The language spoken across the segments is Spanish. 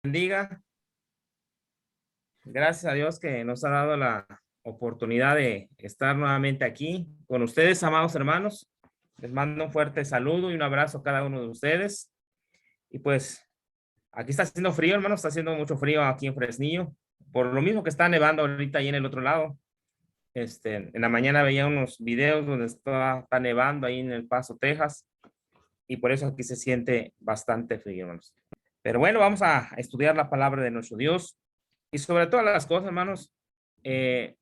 bendiga. Gracias a Dios que nos ha dado la oportunidad de estar nuevamente aquí con ustedes, amados hermanos. Les mando un fuerte saludo y un abrazo a cada uno de ustedes. Y pues aquí está haciendo frío, hermano, está haciendo mucho frío aquí en Fresnillo, por lo mismo que está nevando ahorita ahí en el otro lado. En la mañana veía unos videos donde está nevando ahí en El Paso, Texas, y por eso aquí se siente bastante frío, hermanos. Pero bueno, vamos a estudiar la palabra de nuestro Dios y sobre todas las cosas, hermanos,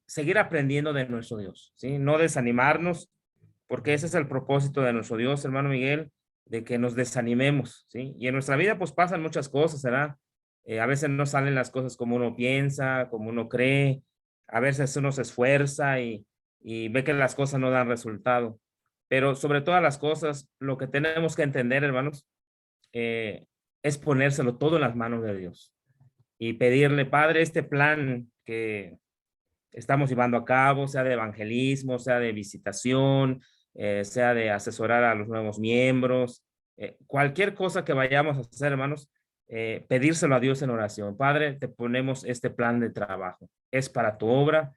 seguir aprendiendo de nuestro Dios, ¿sí? No desanimarnos, porque ese es el propósito de nuestro Dios, hermano Miguel, de que nos desanimemos, ¿sí? Y en nuestra vida pues pasan muchas cosas, ¿verdad? A veces no salen las cosas como uno piensa, como uno cree, a veces uno se esfuerza y ve que las cosas no dan resultado. Pero sobre todas las cosas, lo que tenemos que entender, hermanos, es ponérselo todo en las manos de Dios y pedirle, Padre, este plan que estamos llevando a cabo, sea de evangelismo, sea de visitación, sea de asesorar a los nuevos miembros, cualquier cosa que vayamos a hacer, hermanos, pedírselo a Dios en oración. Padre, te ponemos este plan de trabajo. Es para tu obra,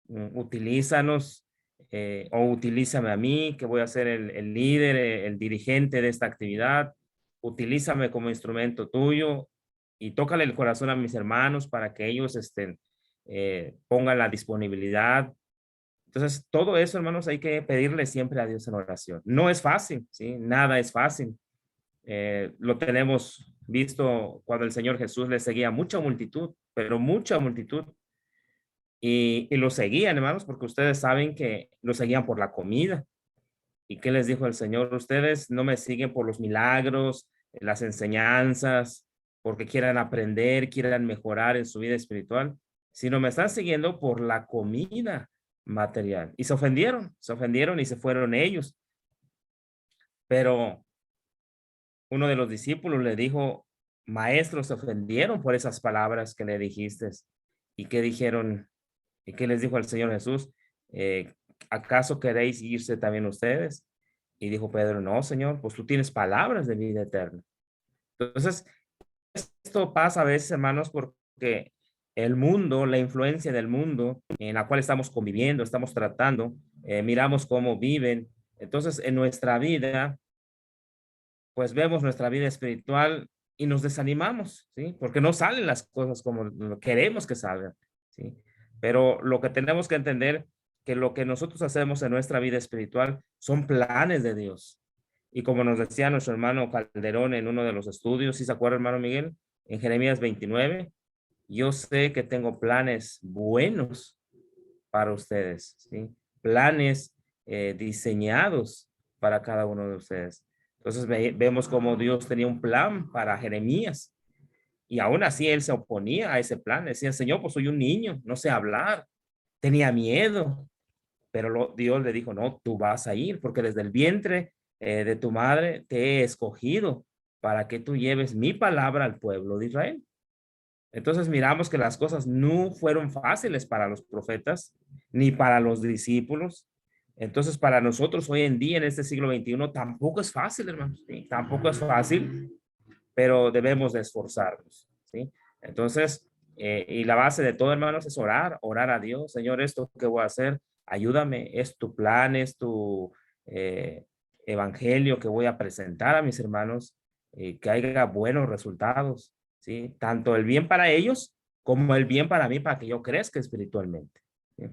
utilízanos o utilízame a mí, que voy a ser el líder, el dirigente de esta actividad. Utilízame como instrumento tuyo y tócale el corazón a mis hermanos para que ellos pongan la disponibilidad. Entonces, todo eso, hermanos, hay que pedirle siempre a Dios en oración. No es fácil, ¿sí? Nada es fácil. Lo tenemos visto cuando el Señor Jesús le seguía mucha multitud, pero mucha multitud. Y lo seguían, hermanos, porque ustedes saben que lo seguían por la comida. ¿Y qué les dijo el Señor? Ustedes no me siguen por los milagros, las enseñanzas, porque quieran aprender, quieran mejorar en su vida espiritual, sino me están siguiendo por la comida material. Y se ofendieron y se fueron ellos. Pero uno de los discípulos le dijo, maestro, se ofendieron por esas palabras que le dijiste. ¿Y qué dijeron? ¿Y qué les dijo el Señor Jesús? ¿Acaso queréis irse también ustedes? Y dijo Pedro, no, Señor, pues tú tienes palabras de vida eterna. Entonces, esto pasa a veces, hermanos, porque el mundo, la influencia del mundo en la cual estamos conviviendo, estamos tratando, miramos cómo viven. Entonces, en nuestra vida, pues vemos nuestra vida espiritual y nos desanimamos, ¿sí? Porque no salen las cosas como queremos que salgan, ¿sí? Pero lo que tenemos que entender que lo que nosotros hacemos en nuestra vida espiritual son planes de Dios. Y como nos decía nuestro hermano Calderón en uno de los estudios, ¿sí se acuerda, hermano Miguel? En Jeremías 29, yo sé que tengo planes buenos para ustedes, ¿sí? Planes diseñados para cada uno de ustedes. Entonces vemos cómo Dios tenía un plan para Jeremías y aún así él se oponía a ese plan. Decía, Señor, pues soy un niño, no sé hablar, tenía miedo, pero Dios le dijo, no, tú vas a ir porque desde el vientre de tu madre te he escogido para que tú lleves mi palabra al pueblo de Israel. Entonces miramos que las cosas no fueron fáciles para los profetas ni para los discípulos. Entonces para nosotros hoy en día en este siglo XXI tampoco es fácil, hermanos. ¿Sí? Tampoco es fácil, pero debemos de esforzarnos. ¿Sí? Entonces, y la base de todo, hermanos, es orar, orar a Dios. Señor, esto que voy a hacer, ayúdame, es tu plan, es tu evangelio que voy a presentar a mis hermanos, que haya buenos resultados. ¿Sí? Tanto el bien para ellos como el bien para mí, para que yo crezca espiritualmente. ¿Sí?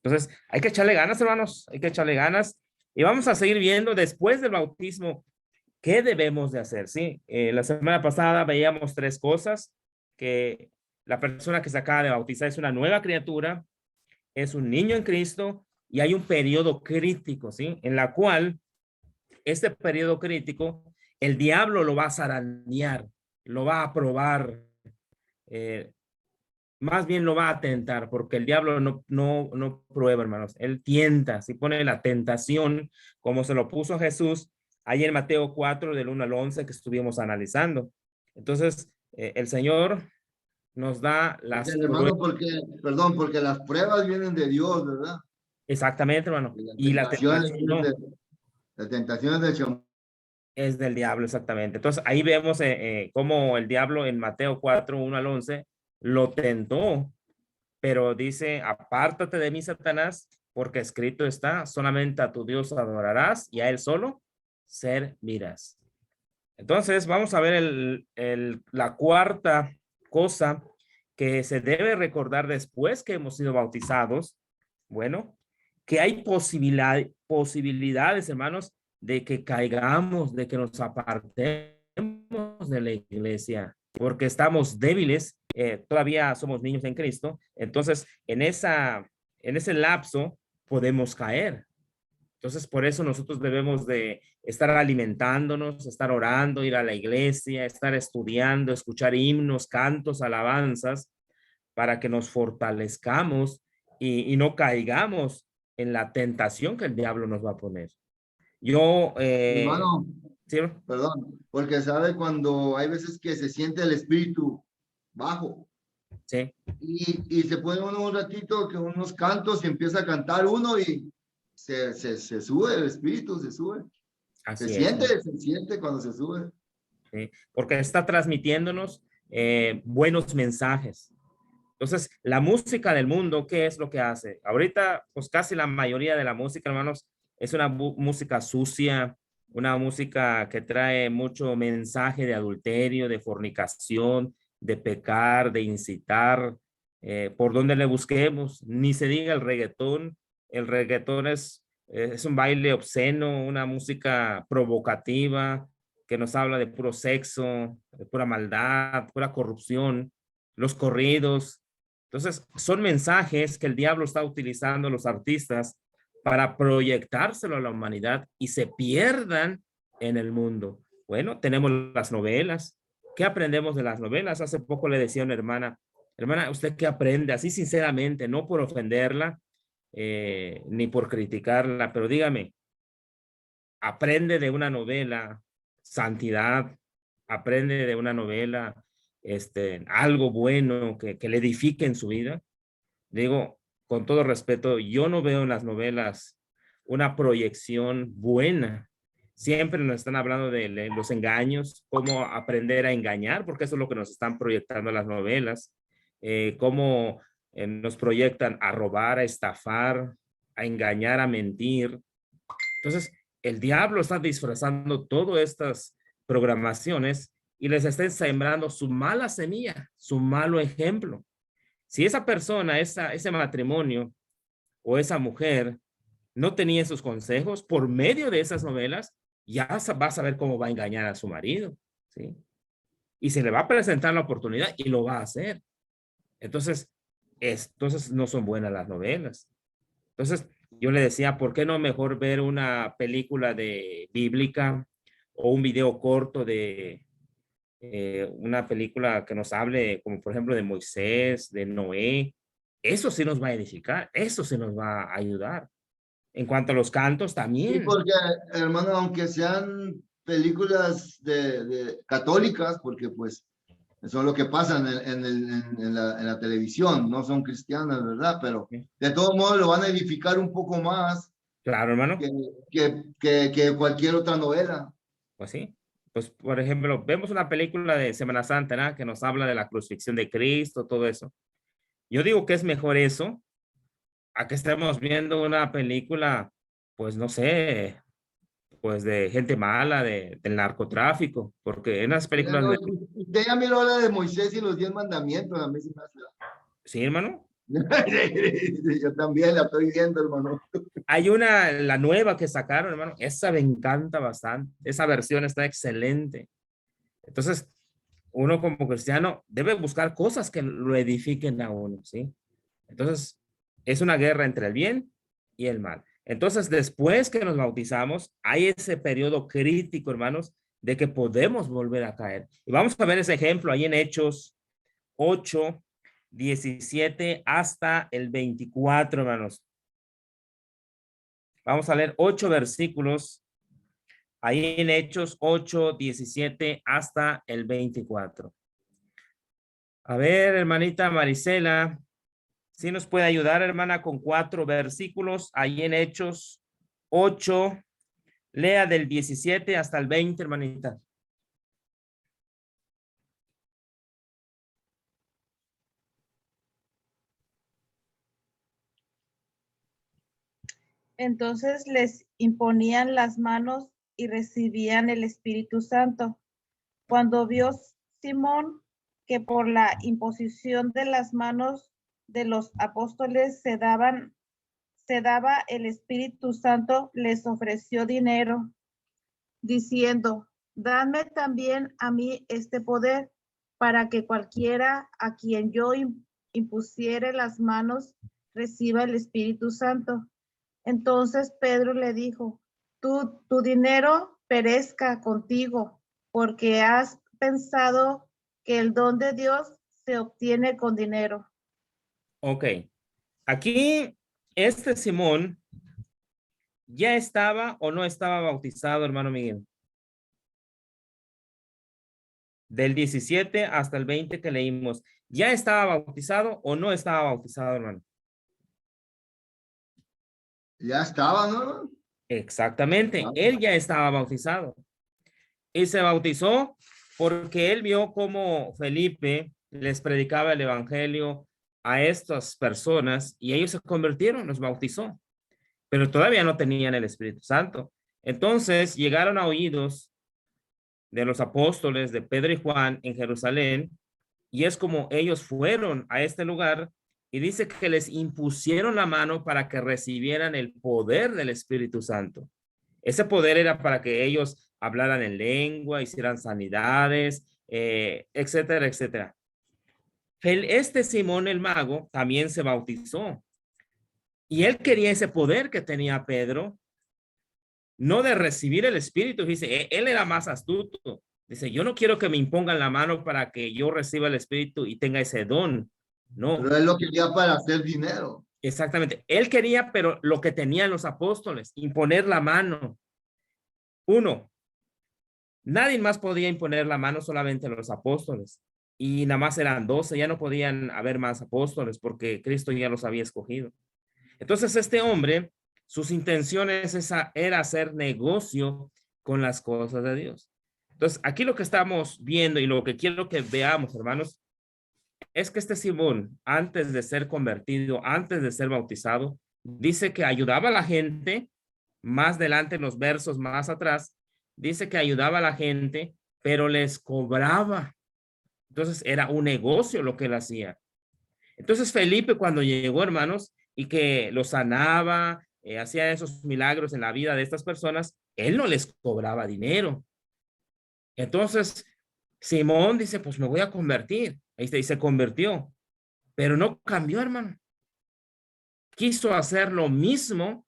Entonces, hay que echarle ganas, hermanos, hay que echarle ganas. Y vamos a seguir viendo después del bautismo qué debemos de hacer, ¿sí? La semana pasada veíamos tres cosas, que la persona que se acaba de bautizar es una nueva criatura, es un niño en Cristo y hay un periodo crítico, ¿sí? En la cual este periodo crítico, el diablo lo va a zarandear, lo va a probar, eh, más bien lo va a tentar, porque el diablo no prueba, hermanos, él tienta, si pone la tentación, como se lo puso a Jesús, ahí en Mateo 4, del 1 al 11, que estuvimos analizando. Entonces, el Señor nos da las pruebas. Hermano, porque, perdón, porque las pruebas vienen de Dios, ¿verdad? Exactamente, hermano. Y las Y la tentaciones tentación vienen no. las tentaciones del Es del diablo, exactamente. Entonces ahí vemos cómo el diablo en Mateo 4, 1 al 11 lo tentó, pero dice, apártate de mí, Satanás, porque escrito está, solamente a tu Dios adorarás y a él solo servirás. Entonces vamos a ver la cuarta cosa que se debe recordar después que hemos sido bautizados. Bueno, que hay posibilidades, hermanos, de que caigamos, de que nos apartemos de la iglesia, porque estamos débiles, todavía somos niños en Cristo. Entonces, en ese lapso podemos caer. Entonces, por eso nosotros debemos de estar alimentándonos, estar orando, ir a la iglesia, estar estudiando, escuchar himnos, cantos, alabanzas, para que nos fortalezcamos y no caigamos en la tentación que el diablo nos va a poner. Yo, Hermano, sí, perdón, porque sabe cuando hay veces que se siente el espíritu bajo sí, y se pone uno un ratito que unos cantos y empieza a cantar uno y se sube el espíritu, se sube. así es, ¿no? Se siente cuando se sube. Sí, porque está transmitiéndonos buenos mensajes. Entonces, la música del mundo, ¿qué es lo que hace? Ahorita, pues casi la mayoría de la música, hermanos, es una música sucia, una música que trae mucho mensaje de adulterio, de fornicación, de pecar, de incitar, por donde le busquemos. Ni se diga el reggaetón. El reggaetón es un baile obsceno, una música provocativa que nos habla de puro sexo, de pura maldad, pura corrupción, los corridos. Entonces, son mensajes que el diablo está utilizando los artistas para proyectárselo a la humanidad y se pierdan en el mundo. Bueno, tenemos las novelas. ¿Qué aprendemos de las novelas? Hace poco le decía a una hermana, hermana, ¿usted qué aprende? Así sinceramente, no por ofenderla, ni por criticarla, pero dígame, aprende de una novela santidad, aprende de una novela algo bueno que le edifique en su vida. Digo, con todo respeto, yo no veo en las novelas una proyección buena. Siempre nos están hablando de los engaños, cómo aprender a engañar, porque eso es lo que nos están proyectando las novelas, cómo nos proyectan a robar, a estafar, a engañar, a mentir. Entonces, el diablo está disfrazando todas estas programaciones y les está sembrando su mala semilla, su malo ejemplo. Si esa persona, ese matrimonio o esa mujer no tenía esos consejos, por medio de esas novelas, ya va a saber cómo va a engañar a su marido, ¿sí? Y se le va a presentar la oportunidad y lo va a hacer. Entonces, entonces no son buenas las novelas. Entonces, yo le decía, ¿por qué no mejor ver una película de bíblica o un video corto de una película que nos hable, como por ejemplo de Moisés, de Noé? Eso sí nos va a edificar, eso sí nos va a ayudar. En cuanto a los cantos, Sí, también. porque, hermano, aunque sean películas católicas, porque pues eso es lo que pasa en la televisión, no son cristianas, ¿verdad? Pero de todos modos lo van a edificar un poco más Claro, hermano. que, que cualquier otra novela. Pues sí. Pues, por ejemplo, vemos una película de Semana Santa, ¿no? Que nos habla de la crucifixión de Cristo, todo eso. Yo digo que es mejor eso a que estemos viendo una película, pues no sé, pues de gente mala, del narcotráfico, porque en las Mira, películas de... usted ya miró la de Moisés y los 10 mandamientos, a mí se me hace. Sí, hermano. Yo también la estoy viendo, hermano. Hay la nueva que sacaron, hermano. Esa me encanta bastante. Esa versión está excelente. Entonces, uno como cristiano debe buscar cosas que lo edifiquen a uno, ¿sí? Entonces, es una guerra entre el bien y el mal. Entonces, después que nos bautizamos, hay ese periodo crítico, hermanos, de que podemos volver a caer. Y vamos a ver ese ejemplo ahí en Hechos 8, 17 hasta el 24, hermanos. Vamos a leer 8 versículos ahí en Hechos 8, 17 hasta el 24. A ver, hermanita Marisela, si nos puede ayudar, hermana, con 4 versículos ahí en Hechos 8, Lea del 17 hasta el 20, hermanita. Entonces les imponían las manos y recibían el Espíritu Santo. Cuando vio Simón que por la imposición de las manos de los apóstoles se daba el Espíritu Santo, les ofreció dinero, diciendo, dadme también a mí este poder, para que cualquiera a quien yo impusiere las manos reciba el Espíritu Santo. Entonces Pedro le dijo, tu dinero perezca contigo, porque has pensado que el don de Dios se obtiene con dinero. Ok. Aquí, este Simón ya estaba o no estaba bautizado, hermano Miguel. Del 17 hasta el 20 que leímos, ¿ya estaba bautizado o no estaba bautizado, hermano? Ya estaba, ¿no? Exactamente, él ya estaba bautizado. Y se bautizó porque él vio cómo Felipe les predicaba el evangelio a estas personas y ellos se convirtieron, los bautizó, pero todavía no tenían el Espíritu Santo. Entonces llegaron a oídos de los apóstoles de Pedro y Juan en Jerusalén, y es como ellos fueron a este lugar y dice que les impusieron la mano para que recibieran el poder del Espíritu Santo. Ese poder era para que ellos hablaran en lengua, hicieran sanidades, etcétera, etcétera. Este Simón el mago también se bautizó y él quería ese poder que tenía Pedro, no de recibir el Espíritu. Dice, él era más astuto. Dice, yo no quiero que me impongan la mano para que yo reciba el Espíritu y tenga ese don. No, Pero él lo quería para hacer dinero. exactamente. Él quería, pero lo que tenían los apóstoles, imponer la mano. Uno, nadie más podía imponer la mano, solamente los apóstoles. Y nada más eran 12, ya no podían haber más apóstoles porque Cristo ya los había escogido. Entonces este hombre, sus intenciones era hacer negocio con las cosas de Dios. Entonces aquí lo que estamos viendo y lo que quiero que veamos, hermanos, es que este Simón, antes de ser convertido, antes de ser bautizado, dice que ayudaba a la gente. Más adelante en los versos más atrás, dice que ayudaba a la gente, pero les cobraba. Entonces era un negocio lo que él hacía. Entonces Felipe, cuando llegó, hermanos, y que los sanaba, hacía esos milagros en la vida de estas personas, él no les cobraba dinero. Entonces Simón dice, pues me voy a convertir. Y se convirtió, pero no cambió, hermano. Quiso hacer lo mismo,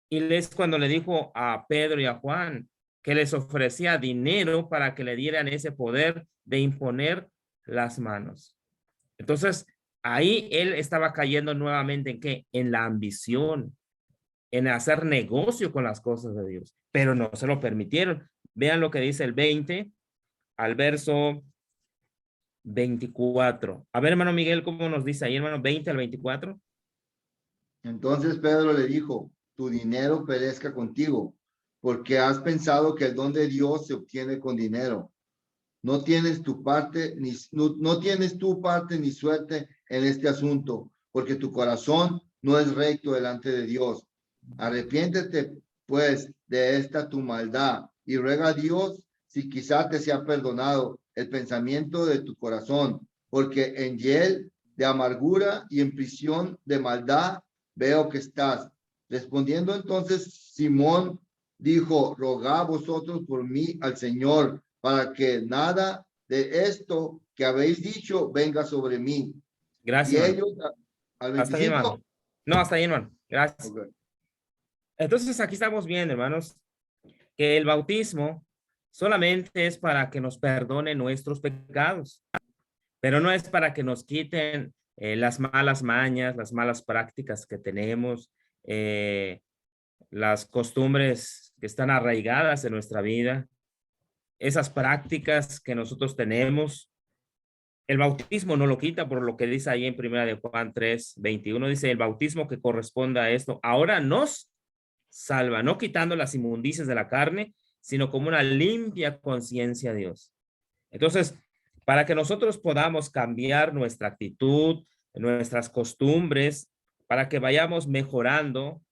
y es cuando le dijo a Pedro y a Juan que les ofrecía dinero para que le dieran ese poder de imponer las manos. Entonces, ahí él estaba cayendo nuevamente en qué? En la ambición, en hacer negocio con las cosas de Dios, pero no se lo permitieron. Vean lo que dice el 20 al verso 24. A ver, hermano Miguel, ¿cómo nos dice ahí, hermano? 20 al 24. Entonces Pedro le dijo, tu dinero perezca contigo, porque has pensado que el don de Dios se obtiene con dinero. No tienes tu parte, no tienes tu parte ni suerte en este asunto, porque tu corazón no es recto delante de Dios. Arrepiéntete, pues, de esta tu maldad y ruega a Dios si quizá te sea perdonado el pensamiento de tu corazón, porque en hiel de amargura y en prisión de maldad veo que estás. Respondiendo entonces, Simón dijo, rogad vosotros por mí al Señor, para que nada de esto que habéis dicho venga sobre mí. Gracias, Y hermano. ellos, al Hasta ahí, 25. hermano. No, hasta ahí, hermano. Gracias. Okay. Entonces aquí estamos viendo, hermanos, que el bautismo solamente es para que nos perdone nuestros pecados, pero no es para que nos quiten las malas mañas, las malas prácticas que tenemos, las costumbres que están arraigadas en nuestra vida, esas prácticas que nosotros tenemos. El bautismo no lo quita, por lo que dice ahí en primera de Juan 3:21, dice el bautismo que corresponda a esto ahora nos salva, no quitando las inmundicias de la carne, sino como una limpia conciencia a Dios. Entonces, para que nosotros podamos cambiar nuestra actitud, nuestras costumbres, para que vayamos mejorando,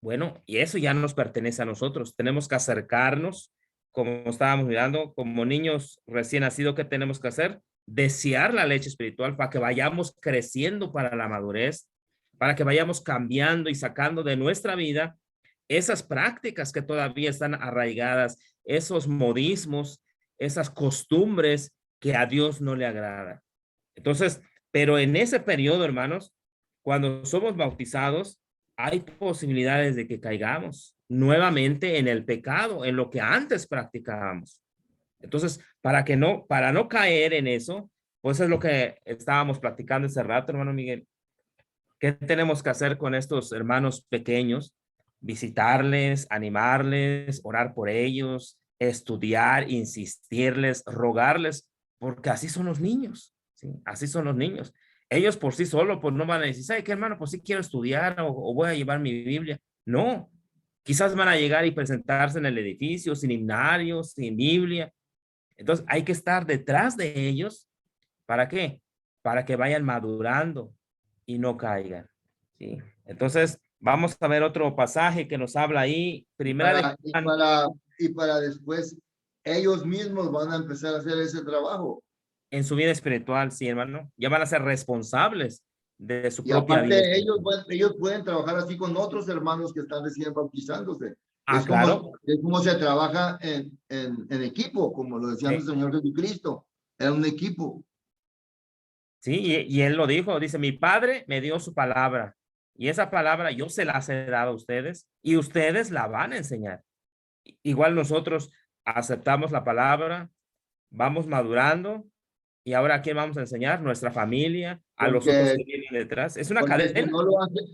bueno, y eso ya nos pertenece a nosotros. Tenemos que acercarnos, como estábamos mirando, como niños recién nacidos, ¿qué tenemos que hacer? Desear la leche espiritual para que vayamos creciendo para la madurez, para que vayamos cambiando y sacando de nuestra vida esas prácticas que todavía están arraigadas, esos modismos, esas costumbres que a Dios no le agrada. Entonces, pero en ese periodo, hermanos, cuando somos bautizados, hay posibilidades de que caigamos nuevamente en el pecado, en lo que antes practicábamos. Entonces, para no caer en eso, pues es lo que estábamos platicando ese rato, hermano Miguel. ¿Qué tenemos que hacer con estos hermanos pequeños? Visitarles, animarles, orar por ellos, estudiar, insistirles, rogarles, porque así son los niños, ¿sí? Así son los niños. Ellos por sí solos, pues no van a decir, ¿sabe qué, hermano? Pues sí quiero estudiar o voy a llevar mi Biblia. No, quizás van a llegar y presentarse en el edificio sin himnario, sin Biblia. Entonces hay que estar detrás de ellos. ¿Para qué? Para que vayan madurando y no caigan, ¿sí? Entonces, vamos a ver otro pasaje que nos habla ahí, primera de Juan. Y para después ellos mismos van a empezar a hacer ese trabajo. En su vida espiritual, sí, hermano. Ya van a ser responsables de su Y propia vida. aparte ellos pueden trabajar así con otros hermanos que están recién bautizándose. Ah, claro. Es como se trabaja en equipo, como lo decía el Señor Jesucristo. Era un equipo. Sí, y él lo dijo, dice, mi padre me dio su palabra y esa palabra yo se las he dado a ustedes y ustedes la van a enseñar. Igual nosotros aceptamos la palabra, vamos madurando y ahora ¿a quién vamos a enseñar? Nuestra familia, a los otros que vienen detrás. Es una cadena.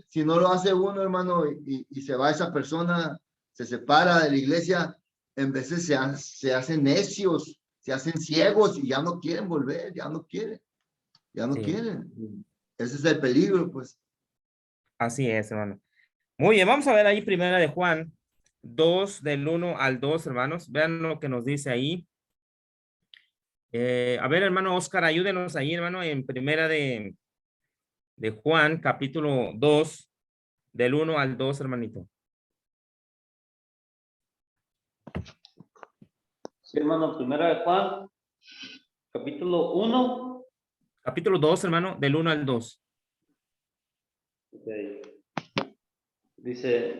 Si no lo hace uno, hermano, y se va esa persona, se separa de la iglesia, en veces se hacen necios, se hacen ciegos y ya no quieren volver, ya no quieren. Ese es el peligro, pues. Así es, hermano. Muy bien, vamos a ver ahí primera de Juan 2, del 1 al 2, hermanos. Vean lo que nos dice ahí. A ver, hermano Oscar, ayúdenos ahí, hermano, en primera de Juan, capítulo 2, del 1 al 2, hermanito. Sí, hermano, primera de Juan, capítulo 1. Capítulo 2, hermano, del 1 al 2. Okay. Dice,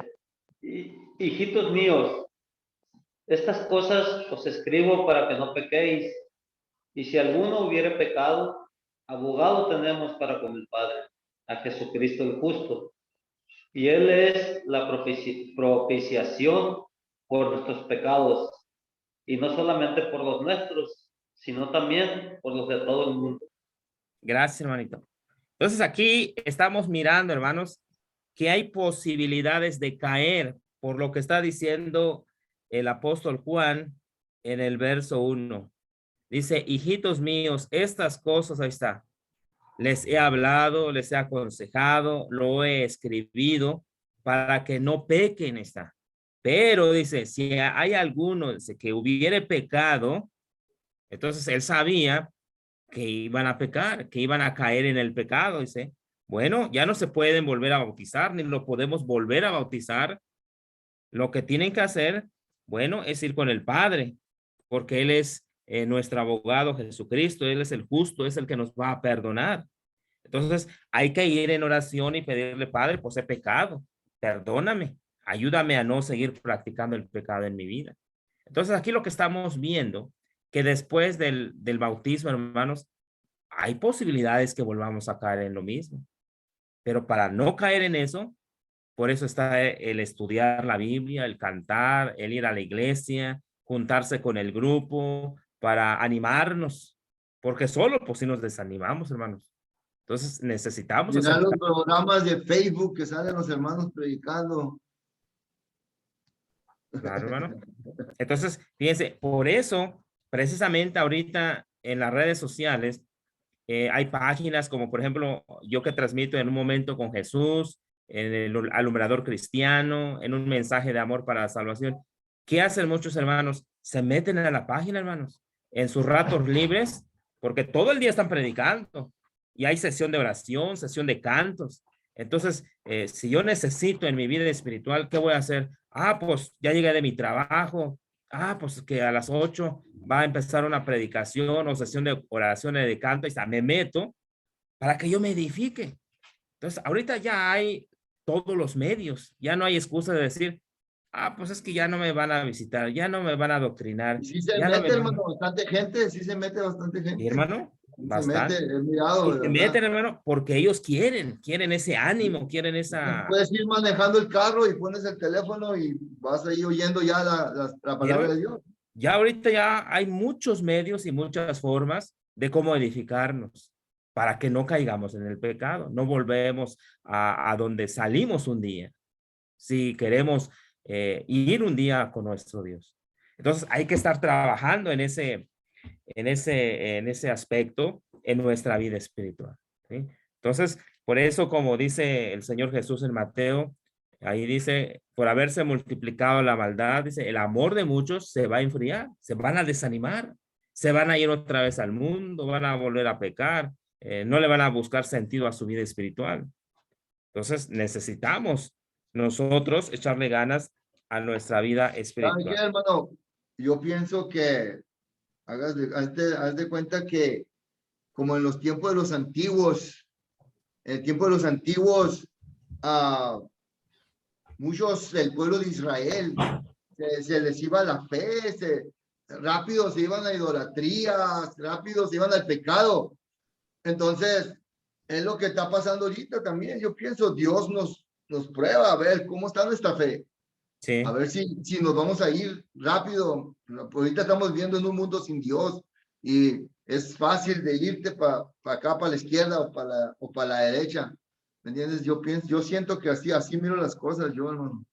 hijitos míos, estas cosas os escribo para que no pequéis, y si alguno hubiere pecado, abogado tenemos para con el Padre, a Jesucristo el justo, y Él es la propiciación por nuestros pecados, y no solamente por los nuestros, sino también por los de todo el mundo. Gracias, hermanito. Entonces aquí estamos mirando, hermanos, que hay posibilidades de caer por lo que está diciendo el apóstol Juan en el verso 1. Dice, hijitos míos, estas cosas, ahí está, les he hablado, les he aconsejado, lo he escribido para que no pequen, está. Pero dice, si hay alguno que hubiere pecado, entonces él sabía que iban a pecar, que iban a caer en el pecado, dice. Bueno, ya no se pueden volver a bautizar, ni lo podemos volver a bautizar. Lo que tienen que hacer, bueno, es ir con el Padre, porque Él es nuestro abogado Jesucristo, Él es el justo, es el que nos va a perdonar. Entonces, hay que ir en oración y pedirle, Padre, pues he pecado, perdóname, ayúdame a no seguir practicando el pecado en mi vida. Entonces, aquí lo que estamos viendo, que después del bautismo, hermanos, hay posibilidades que volvamos a caer en lo mismo. Pero para no caer en eso, por eso está el estudiar la Biblia, el cantar, el ir a la iglesia, juntarse con el grupo para animarnos, porque solo pues si nos desanimamos, hermanos. Entonces necesitamos mirar los programas de Facebook que salen los hermanos predicando. Claro, hermano. Entonces, fíjense, por eso, precisamente ahorita en las redes sociales, hay páginas como, por ejemplo, yo que transmito en un momento con Jesús, en el alumbrador cristiano, en un mensaje de amor para la salvación. ¿Qué hacen muchos hermanos? Se meten a la página, hermanos, en sus ratos libres, porque todo el día están predicando y hay sesión de oración, sesión de cantos. Entonces, si yo necesito en mi vida espiritual, ¿qué voy a hacer? Ah, pues ya llegué de mi trabajo. Ah, pues que a las 8 va a empezar una predicación o sesión de oración de canto y me meto para que yo me edifique. Entonces, ahorita ya hay todos los medios, ya no hay excusa de decir, ah, pues es que ya no me van a visitar, ya no me van a adoctrinar, Y sí se ya no me mete, van hermano, bastante gente, sí se mete bastante ¿Sí, gente. hermano? Sí se mete, Bastante. he mirado, Y de se verdad. meten, hermano, porque ellos quieren ese ánimo, quieren esa... Puedes ir manejando el carro y pones el teléfono y vas ahí oyendo ya la palabra ¿Vieron? de Dios. Ya ahorita ya hay muchos medios y muchas formas de cómo edificarnos para que no caigamos en el pecado, no volvemos a donde salimos un día, si queremos ir un día con nuestro Dios. Entonces hay que estar trabajando en ese aspecto en nuestra vida espiritual, ¿sí? Entonces, por eso, como dice el Señor Jesús en Mateo, ahí dice, por haberse multiplicado la maldad, dice, el amor de muchos se va a enfriar, se van a desanimar, se van a ir otra vez al mundo, van a volver a pecar, no le van a buscar sentido a su vida espiritual. Entonces, necesitamos nosotros echarle ganas a nuestra vida ¿Sabes qué, espiritual. hermano? Yo pienso que haz de cuenta que como en los tiempos de los antiguos, en el tiempo de los antiguos, ah, muchos del pueblo de Israel se les iba la fe, rápido se iban a idolatrías, rápido se iban al pecado. Entonces, es lo que está pasando ahorita también. Yo pienso, Dios nos prueba a ver cómo está nuestra fe. Sí. A ver si nos vamos a ir rápido. Ahorita estamos viviendo en un mundo sin Dios y es fácil de irte para acá, para la izquierda o para la derecha. ¿Me entiendes? Yo siento que así miro las cosas, yo, hermano.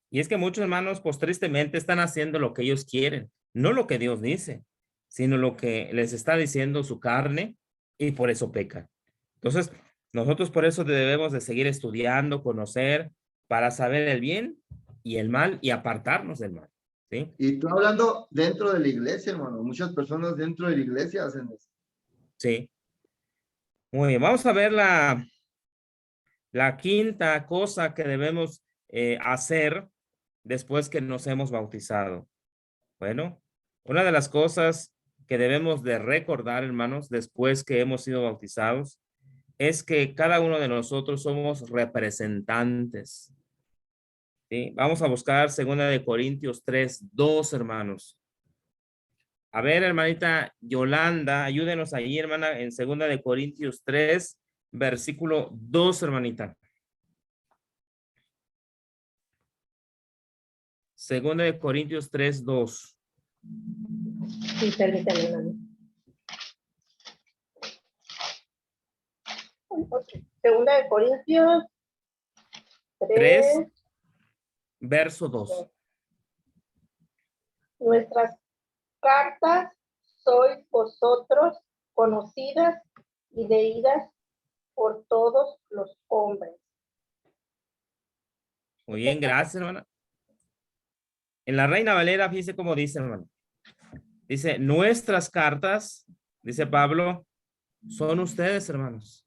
Y es que muchos hermanos, pues tristemente, están haciendo lo que ellos quieren, no lo que Dios dice, sino lo que les está diciendo su carne y por eso pecan. Entonces, nosotros por eso debemos de seguir estudiando, conocer, para saber el bien y el mal y apartarnos del mal, ¿sí? Y estoy hablando dentro de la iglesia, hermano. Muchas personas dentro de la iglesia hacen eso. Sí. Muy bien, vamos a ver la quinta cosa que debemos hacer después que nos hemos bautizado. Bueno, una de las cosas que debemos de recordar, hermanos, después que hemos sido bautizados, es que cada uno de nosotros somos representantes. ¿Sí? Vamos a buscar 2 Corintios 3:2, hermanos. A ver, hermanita Yolanda, ayúdenos ahí, hermana, en 2 Corintios 3, versículo 2, hermanita. 2 Corintios 3:2. Sí, permítame, hermano. Segunda de Corintios 3, verso 2. Nuestras cartas sois vosotros conocidas y leídas por todos los hombres. Muy bien, gracias, hermana. En la Reina Valera, fíjese cómo dice, hermano. Dice, nuestras cartas, dice Pablo, son ustedes, hermanos.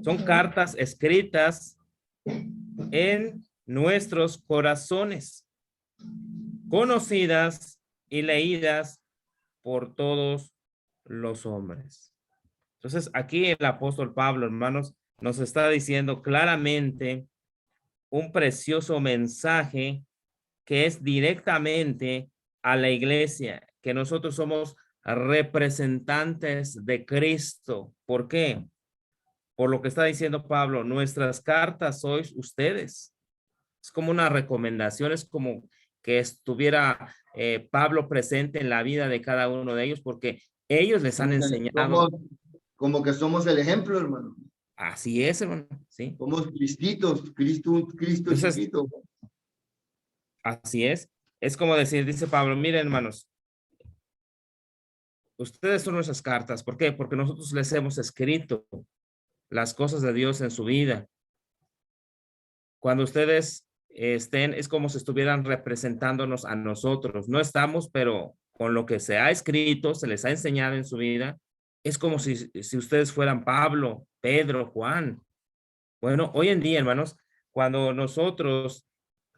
Son cartas escritas en nuestros corazones, conocidas y leídas por todos los hombres. Entonces, aquí el apóstol Pablo, hermanos, nos está diciendo claramente un precioso mensaje que es directamente a la iglesia, que nosotros somos representantes de Cristo. ¿Por qué? Por lo que está diciendo Pablo, nuestras cartas sois ustedes. Es como una recomendación, es como que estuviera Pablo presente en la vida de cada uno de ellos, porque ellos les han enseñado. Como que somos el ejemplo, hermano. Así es, hermano, ¿sí? Somos cristitos, Cristo Entonces, chiquito. así es. Es como decir, dice Pablo, miren, hermanos, ustedes son nuestras cartas. ¿Por qué? Porque nosotros les hemos escrito las cosas de Dios en su vida. cuando ustedes estén, es como si estuvieran representándonos a nosotros. No estamos, pero con lo que se ha escrito, se les ha enseñado en su vida, es como si ustedes fueran Pablo, Pedro, Juan. Bueno, hoy en día, hermanos, cuando nosotros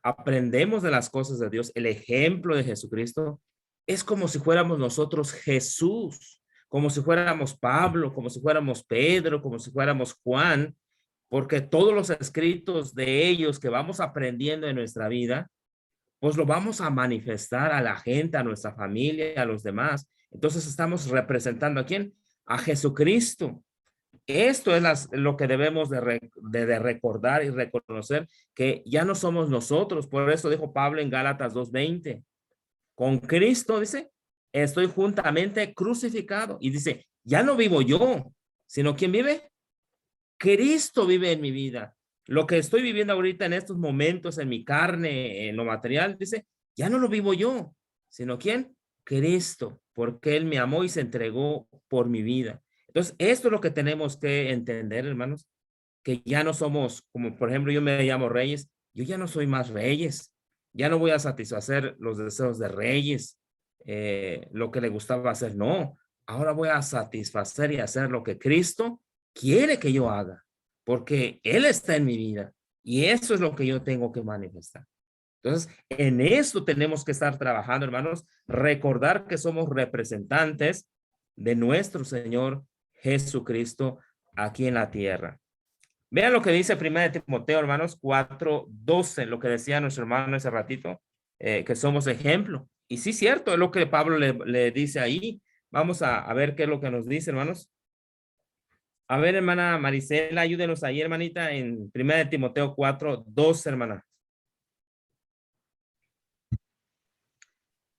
aprendemos de las cosas de Dios, el ejemplo de Jesucristo, es como si fuéramos nosotros Jesús, como si fuéramos Pablo, como si fuéramos Pedro, como si fuéramos Juan, porque todos los escritos de ellos que vamos aprendiendo en nuestra vida, pues lo vamos a manifestar a la gente, a nuestra familia, a los demás. Entonces estamos representando ¿a quién? A Jesucristo. Esto es lo que debemos de recordar y reconocer, que ya no somos nosotros. Por eso dijo Pablo en Gálatas 2:20, con Cristo, dice, estoy juntamente crucificado. Y dice, ya no vivo yo, sino ¿quién vive? Cristo vive en mi vida. Lo que estoy viviendo ahorita en estos momentos en mi carne, en lo material, dice, ya no lo vivo yo, sino ¿quién? Cristo, porque Él me amó y se entregó por mi vida. Entonces, esto es lo que tenemos que entender, hermanos, que ya no somos, como por ejemplo, yo me llamo Reyes, yo ya no soy más Reyes, ya no voy a satisfacer los deseos de Reyes, lo que le gustaba hacer, no, ahora voy a satisfacer y hacer lo que Cristo quiere que yo haga, porque Él está en mi vida y eso es lo que yo tengo que manifestar. Entonces, en esto tenemos que estar trabajando, hermanos, recordar que somos representantes de nuestro Señor Jesucristo aquí en la tierra. Vean lo que dice 1 Timoteo, hermanos, 4:12, lo que decía nuestro hermano ese ratito, que somos ejemplo. Y sí, cierto, es lo que Pablo le dice ahí. Vamos a ver qué es lo que nos dice, hermanos. A ver, hermana Marisela, ayúdenos ahí, hermanita, en 1 Timoteo 4:12, hermana.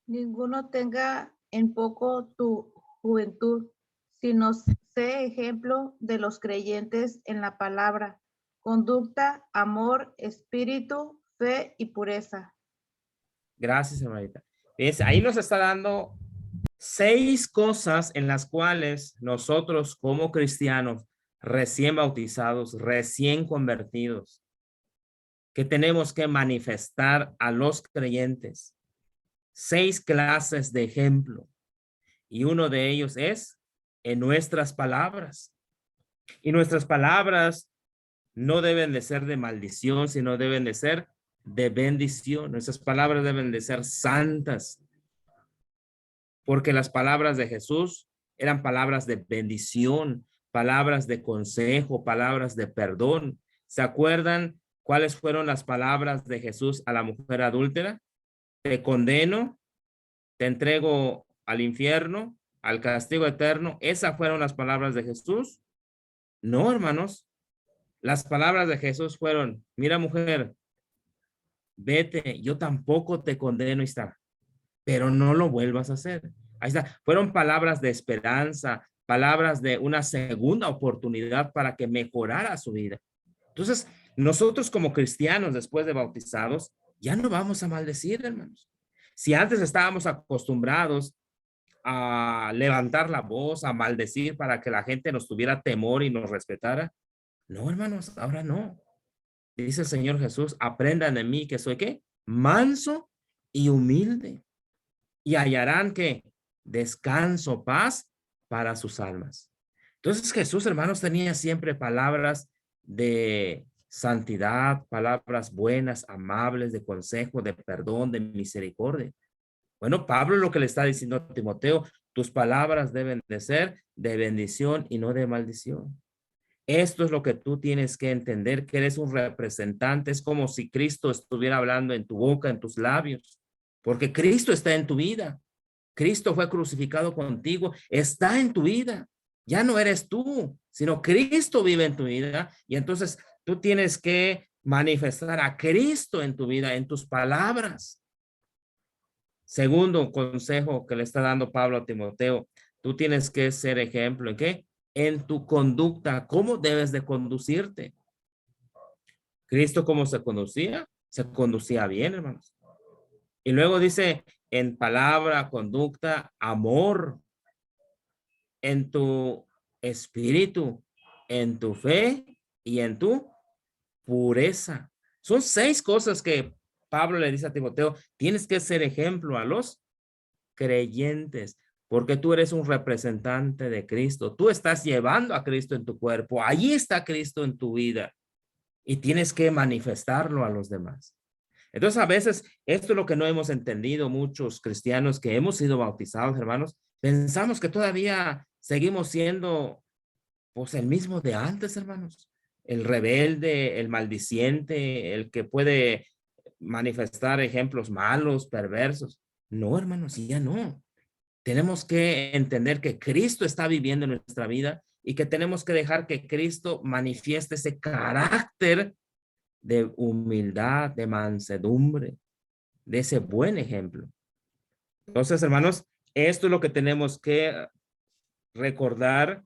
Ninguno tenga en poco tu juventud, sino sé ejemplo de los creyentes en la palabra, conducta, amor, espíritu, fe y pureza. Gracias, hermanita. Fíjense, ahí nos está dando 6 cosas en las cuales nosotros como cristianos recién bautizados, recién convertidos, que tenemos que manifestar a los creyentes. 6 clases de ejemplo. Y uno de ellos es en nuestras palabras. Y nuestras palabras no deben de ser de maldición, sino deben de ser de bendición. Nuestras palabras deben de ser santas, porque las palabras de Jesús eran palabras de bendición, palabras de consejo, palabras de perdón. ¿Se acuerdan cuáles fueron las palabras de Jesús a la mujer adúltera? Te condeno, te entrego al infierno, al castigo eterno. ¿Esas fueron las palabras de Jesús? No, hermanos. Las palabras de Jesús fueron, mira mujer, vete, yo tampoco te condeno, y está, pero no lo vuelvas a hacer. Ahí está. Fueron palabras de esperanza, palabras de una segunda oportunidad para que mejorara su vida. Entonces, nosotros como cristianos, después de bautizados, ya no vamos a maldecir, hermanos. Si antes estábamos acostumbrados a levantar la voz, a maldecir para que la gente nos tuviera temor y nos respetara, no, hermanos, ahora no. Dice el Señor Jesús, aprendan de mí que soy ¿qué? Manso y humilde. Y hallarán que descanso, paz para sus almas. Entonces Jesús, hermanos, tenía siempre palabras de santidad, palabras buenas, amables, de consejo, de perdón, de misericordia. Bueno, Pablo lo que le está diciendo a Timoteo, tus palabras deben de ser de bendición y no de maldición. Esto es lo que tú tienes que entender, que eres un representante. Es como si Cristo estuviera hablando en tu boca, en tus labios, porque Cristo está en tu vida. Cristo fue crucificado contigo, está en tu vida. Ya no eres tú, sino Cristo vive en tu vida. Y entonces tú tienes que manifestar a Cristo en tu vida, en tus palabras. Segundo consejo que le está dando Pablo a Timoteo, tú tienes que ser ejemplo. ¿En qué? En tu conducta, ¿cómo debes de conducirte? Cristo, ¿cómo se conducía? Se conducía bien, hermanos. Y luego dice, en palabra, conducta, amor, en tu espíritu, en tu fe y en tu pureza. Son 6 cosas que Pablo le dice a Timoteo, tienes que ser ejemplo a los creyentes, porque tú eres un representante de Cristo. Tú estás llevando a Cristo en tu cuerpo. Allí está Cristo en tu vida y tienes que manifestarlo a los demás. Entonces, a veces, esto es lo que no hemos entendido muchos cristianos que hemos sido bautizados, hermanos. Pensamos que todavía seguimos siendo, pues, el mismo de antes, hermanos. El rebelde, el maldiciente, el que puede manifestar ejemplos malos, perversos. No, hermanos, ya no. Tenemos que entender que Cristo está viviendo en nuestra vida y que tenemos que dejar que Cristo manifieste ese carácter de humildad, de mansedumbre, de ese buen ejemplo. Entonces, hermanos, esto es lo que tenemos que recordar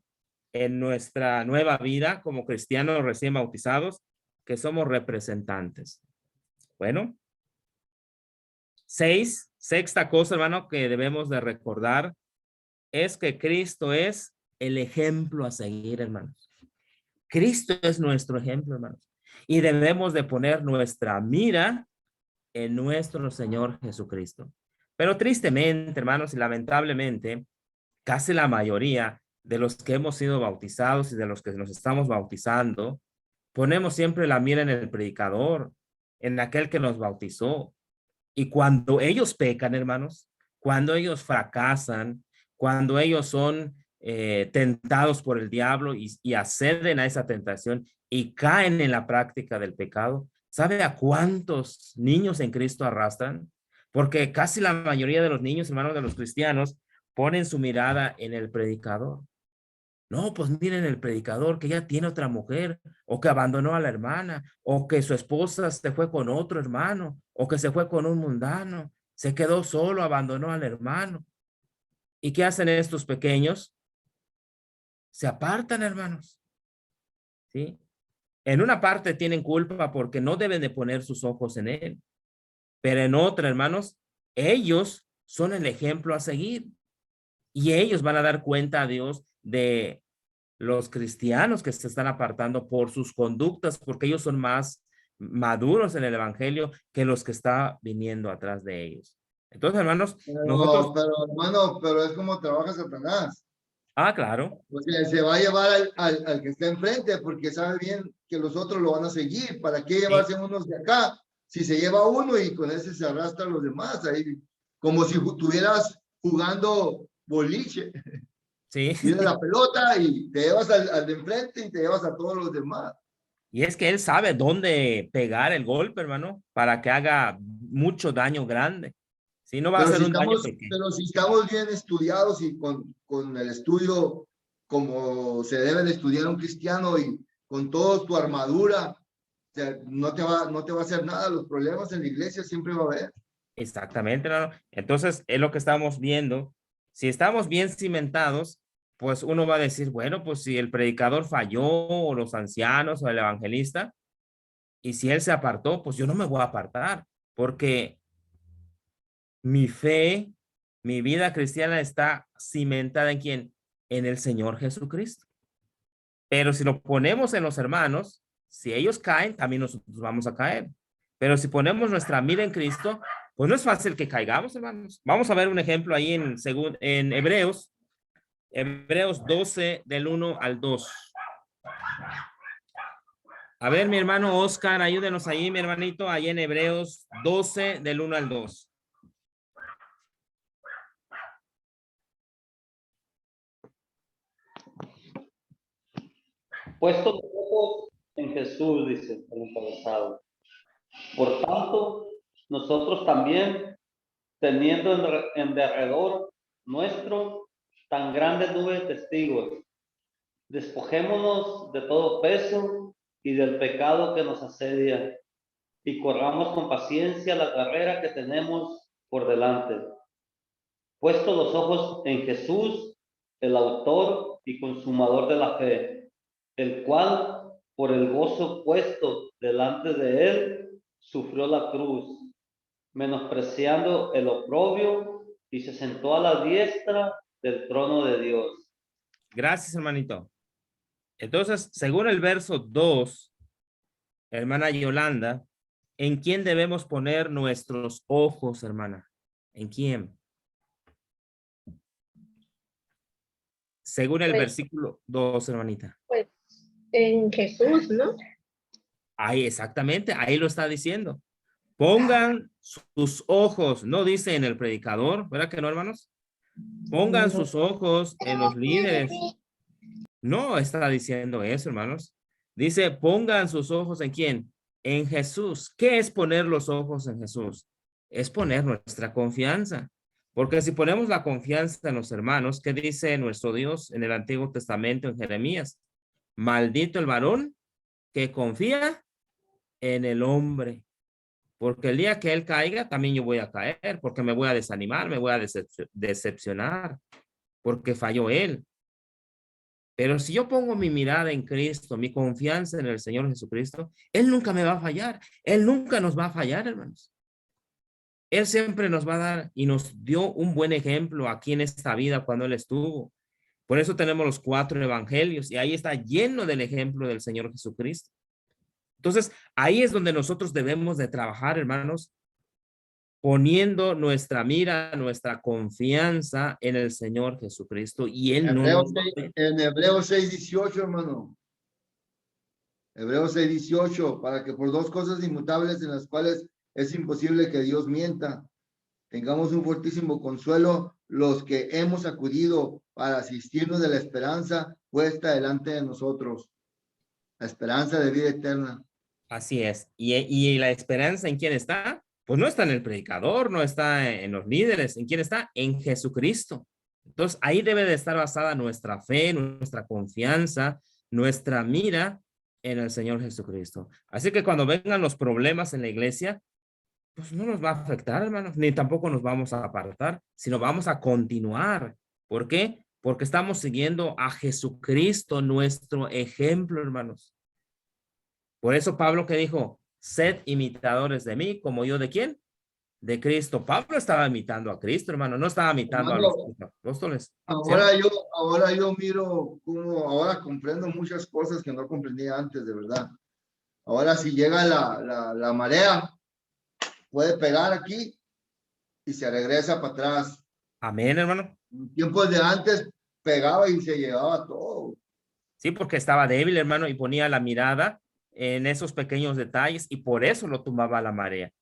en nuestra nueva vida como cristianos recién bautizados, que somos representantes. Bueno, sexta cosa, hermano, que debemos de recordar es que Cristo es el ejemplo a seguir, hermanos. Cristo es nuestro ejemplo, hermanos. Y debemos de poner nuestra mira en nuestro Señor Jesucristo. Pero tristemente, hermanos, y lamentablemente, casi la mayoría de los que hemos sido bautizados y de los que nos estamos bautizando, ponemos siempre la mira en el predicador, en aquel que nos bautizó. Y cuando ellos pecan, hermanos, cuando ellos fracasan, cuando ellos son tentados por el diablo y acceden a esa tentación y caen en la práctica del pecado, ¿sabe a cuántos niños en Cristo arrastran? Porque casi la mayoría de los niños, hermanos, de los cristianos, ponen su mirada en el predicador. No, pues miren el predicador que ya tiene otra mujer, o que abandonó a la hermana, o que su esposa se fue con otro hermano, o que se fue con un mundano, se quedó solo, abandonó al hermano. ¿Y qué hacen estos pequeños? Se apartan, hermanos. ¿Sí? En una parte tienen culpa porque no deben de poner sus ojos en él, pero en otra, hermanos, ellos son el ejemplo a seguir y ellos van a dar cuenta a Dios de los cristianos que se están apartando por sus conductas, porque ellos son más maduros en el evangelio que los que está viniendo atrás de ellos. Entonces, hermanos, nosotros... Pero hermano, pero es como trabaja Satanás. Claro. O sea, se va a llevar al que está enfrente porque sabe bien que los otros lo van a seguir. ¿Para qué llevarse unos de acá? Si se lleva uno y con ese se arrastra a los demás, ahí como si estuvieras jugando boliche. Sí. Tienes la pelota y te llevas al de enfrente y te llevas a todos los demás. Y es que él sabe dónde pegar el golpe, hermano, para que haga mucho daño grande. Si no va a ser un daño pequeño. Pero si estamos bien estudiados y con el estudio como se debe de estudiar un cristiano y con toda tu armadura, o sea, no te va a hacer nada. Los problemas en la iglesia siempre va a haber. Exactamente, hermano. Entonces, es lo que estamos viendo. Si estamos bien cimentados, pues uno va a decir, bueno, pues si el predicador falló, o los ancianos, o el evangelista, y si él se apartó, pues yo no me voy a apartar, porque mi fe, mi vida cristiana está cimentada ¿en quién? En el Señor Jesucristo. Pero si lo ponemos en los hermanos, si ellos caen, también nosotros vamos a caer. Pero si ponemos nuestra mira en Cristo, pues no es fácil que caigamos, hermanos. Vamos a ver un ejemplo ahí en Hebreos 12, del 1 al 2. A ver, mi hermano Oscar, ayúdenos ahí, mi hermanito, ahí en Hebreos 12, del 1 al 2. Puesto los ojos en Jesús, dice el encabezado. Por tanto, nosotros también, teniendo en derredor nuestro tan grande nube de testigos, despojémonos de todo peso y del pecado que nos asedia, y corramos con paciencia la carrera que tenemos por delante. Puesto los ojos en Jesús, el autor y consumador de la fe, el cual, por el gozo puesto delante de él, sufrió la cruz, menospreciando el oprobio, y se sentó a la diestra del trono de Dios. Gracias, hermanito. Entonces, según el verso 2, hermana Yolanda, ¿En quién debemos poner nuestros ojos, hermana? ¿En quién? Según el Pues- versículo 2, hermanita. Pues en Jesús, ¿no? Ahí, exactamente, ahí lo está diciendo. Pongan sus ojos, no dice en el predicador, ¿verdad que no, hermanos? Pongan sus ojos en los líderes. No está diciendo eso, hermanos. Dice, pongan sus ojos ¿en quién? En Jesús. ¿Qué es poner los ojos en Jesús? Es poner nuestra confianza. Porque si ponemos la confianza en los hermanos, ¿qué dice nuestro Dios en el Antiguo Testamento en Jeremías? Maldito el varón que confía en el hombre. Porque el día que él caiga, también yo voy a caer, porque me voy a desanimar, me voy a decepcionar, porque falló él. Pero si yo pongo mi mirada en Cristo, mi confianza en el Señor Jesucristo, Él nunca me va a fallar. Él nunca nos va a fallar, hermanos. Él siempre nos va a dar y nos dio un buen ejemplo aquí en esta vida cuando Él estuvo. Por eso tenemos los 4 evangelios y ahí está lleno del ejemplo del Señor Jesucristo. Entonces, ahí es donde nosotros debemos de trabajar, hermanos, poniendo nuestra mira, nuestra confianza en el Señor Jesucristo y Él no Hebreos nos va a 6, fallar. en Hebreos 6:18, hermano. Hebreos 6:18, para que por 2 cosas inmutables en las cuales es imposible que Dios mienta, tengamos un fortísimo consuelo los que hemos acudido para asistirnos de la esperanza puesta delante de nosotros, la esperanza de vida eterna. Así es. Y la esperanza en quién está, pues no está en el predicador, no está en los líderes. ¿En quién está? En Jesucristo. Entonces ahí debe de estar basada nuestra fe, nuestra confianza, nuestra mira en el Señor Jesucristo. Así que cuando vengan los problemas en la iglesia, pues no nos va a afectar, hermanos, ni tampoco nos vamos a apartar, sino vamos a continuar. ¿Por qué? Porque estamos siguiendo a Jesucristo, nuestro ejemplo, hermanos. Por eso Pablo que dijo, sed imitadores de mí, como yo de quién? De Cristo. Pablo estaba imitando a Cristo, hermano, no estaba imitando a los Hermano, apóstoles. ahora yo miro cómo, ahora comprendo muchas cosas que no comprendía antes, de verdad. Ahora si llega la marea, puede pegar aquí y se regresa para atrás. Amén, hermano. En tiempos de antes pegaba y se llevaba todo. Sí, porque estaba débil, hermano, y ponía la mirada en esos pequeños detalles y por eso lo tumbaba la marea.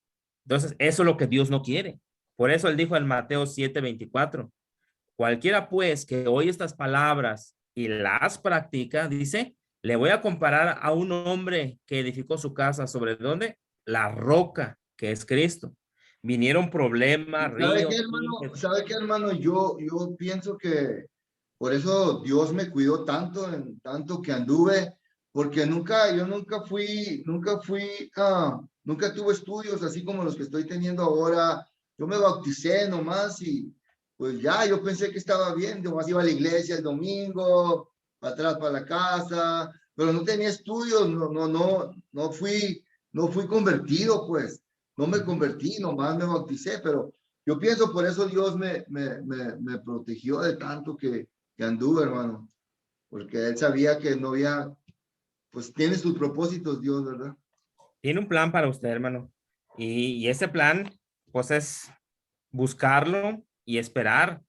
Entonces, eso es lo que Dios no quiere. Por eso él dijo en Mateo 7:24, cualquiera pues que oye estas palabras y las practica, dice, le voy a comparar a un hombre que edificó su casa sobre ¿dónde? La roca, que es Cristo. Vinieron problemas, ¿Sabe qué, ríos. hermano? ¿Sabe qué, hermano? Yo pienso que por eso Dios me cuidó tanto, en tanto que anduve, porque yo nunca tuve estudios así como los que estoy teniendo ahora. Yo me bauticé nomás y pues ya, yo pensé que estaba bien, nomás iba a la iglesia el domingo, para atrás para la casa, pero no tenía estudios, no fui convertido, pues. No me convertí, nomás me bauticé, pero yo pienso por eso Dios me protegió de tanto que anduve, hermano, porque él sabía que no había, pues tiene sus propósitos Dios, ¿verdad? Tiene un plan para usted, hermano. Y ese plan, pues es buscarlo y esperar.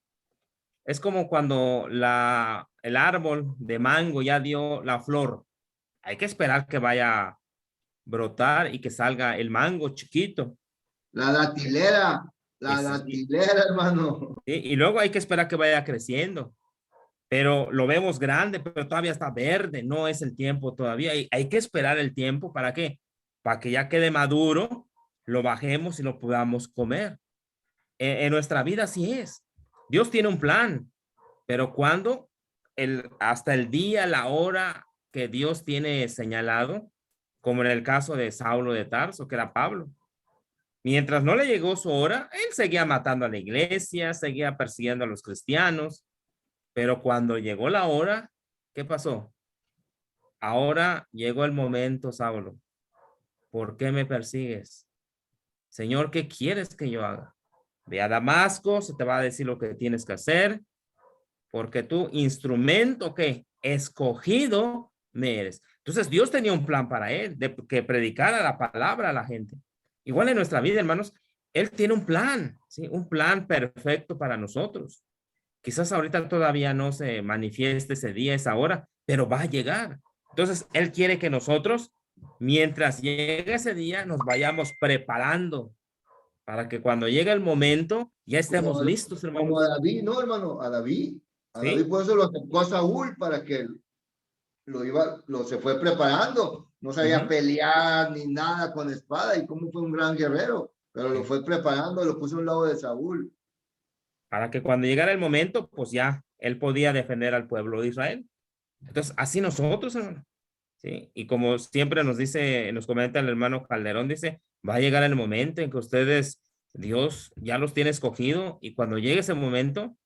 Es como cuando el árbol de mango ya dio la flor. Hay que esperar que vaya a brotar y que salga el mango chiquito. La datilera, Sí. hermano. Sí, y luego hay que esperar que vaya creciendo. Pero lo vemos grande, pero todavía está verde. No es el tiempo todavía. Hay que esperar el tiempo. ¿Para qué? Para que ya quede maduro, lo bajemos y lo podamos comer. En nuestra vida así es. Dios tiene un plan, pero cuando hasta el día, la hora que Dios tiene señalado, como en el caso de Saulo de Tarso, que era Pablo. Mientras no le llegó su hora, él seguía matando a la iglesia, seguía persiguiendo a los cristianos, pero cuando llegó la hora, ¿qué pasó? Ahora llegó el momento, Saulo. ¿Por qué me persigues? Señor, ¿qué quieres que yo haga? Ve a Damasco, se te va a decir lo que tienes que hacer, porque tú, instrumento que escogido me eres. Entonces Dios tenía un plan para él, de que predicara la palabra a la gente. Igual en nuestra vida, hermanos, Él tiene un plan, ¿sí? Un plan perfecto para nosotros. Quizás ahorita todavía no se manifieste ese día, esa hora, pero va a llegar. Entonces, Él quiere que nosotros, mientras llegue ese día, nos vayamos preparando para que cuando llegue el momento, ya estemos Como, listos, como a hermanos. David, ¿no, hermano? A David ¿Sí? por eso lo acercó a Saúl para que se fue preparando. No sabía Ujú. pelear ni nada con espada y como fue un gran guerrero, pero lo Sí. fue preparando, lo puso a un lado de Saúl. Para que cuando llegara el momento, pues ya Él podía defender al pueblo de Israel. Entonces, así nosotros, hermano. ¿Sí? Y como siempre nos dice, nos comenta el hermano Calderón, dice, va a llegar el momento en que ustedes, Dios ya los tiene escogido y cuando llegue ese momento,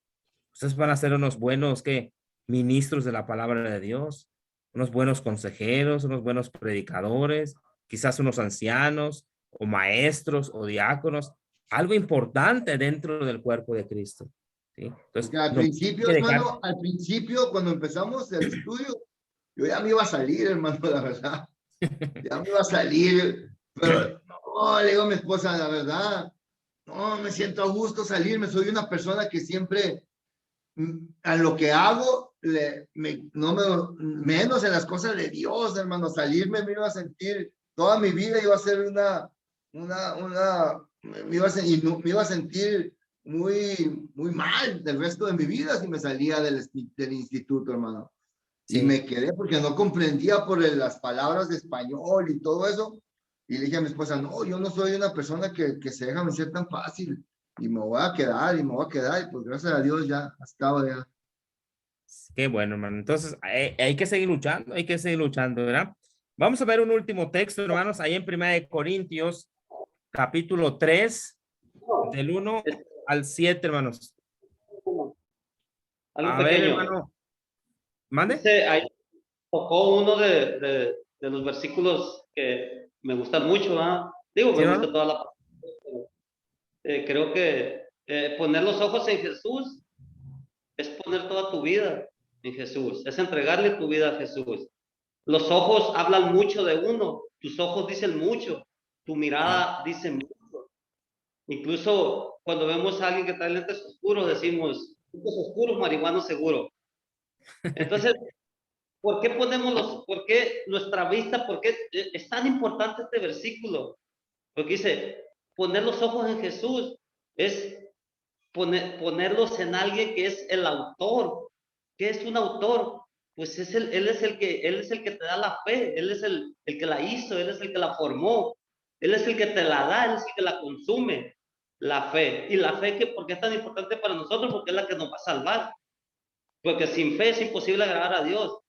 ustedes van a ser unos buenos que ministros de la palabra de Dios, unos buenos consejeros, unos buenos predicadores, quizás unos ancianos o maestros o diáconos, algo importante dentro del cuerpo de Cristo. ¿Sí? Entonces, Porque al no hay principio, que dejar. hermano, al principio, cuando empezamos el estudio, yo ya me iba a salir, hermano, la verdad. Ya me iba a salir, pero no, le digo a mi esposa, la verdad, no me siento a gusto salirme. Soy una persona que siempre a lo que hago, no menos en las cosas de Dios, hermano. Salirme me iba a sentir, toda mi vida iba a ser me iba a sentir muy mal del resto de mi vida si me salía del instituto, hermano. Y Sí. me quedé porque no comprendía por las palabras de español y todo eso. Y le dije a mi esposa, no, yo no soy una persona que se deja vencer tan fácil. Y me voy a quedar, y me voy a quedar. Y pues gracias a Dios ya estaba ya. Qué bueno, hermano. Entonces, hay que seguir luchando, hay que seguir luchando, ¿verdad? Vamos a ver un último texto, hermanos, ahí en Primera de Corintios, capítulo 3, del 1 Es al 7, hermanos. algo A ver, pequeño. hermano, mande. Dice, ahí tocó uno de los versículos que me gustan mucho, ¿ah? Digo, ¿Sí, me gusta hermano? toda la... creo que poner los ojos en Jesús es poner toda tu vida en Jesús, es entregarle tu vida a Jesús. Los ojos hablan mucho de uno, tus ojos dicen mucho, tu Sí. mirada dice mucho. Incluso cuando vemos a alguien que trae lentes oscuros, decimos, lentes oscuros, marihuano seguro. Entonces, ¿por qué nuestra vista, por qué es tan importante este versículo? Porque dice, poner los ojos en Jesús es ponerlos en alguien que es el autor. ¿Qué es un autor? Pues él es el que te da la fe, él es el que la hizo, él es el que la formó, él es el que te la da, él es el que la consume, la fe. Y la fe, ¿por qué es tan importante para nosotros? Porque es la que nos va a salvar. Porque sin fe es imposible agradar a Dios.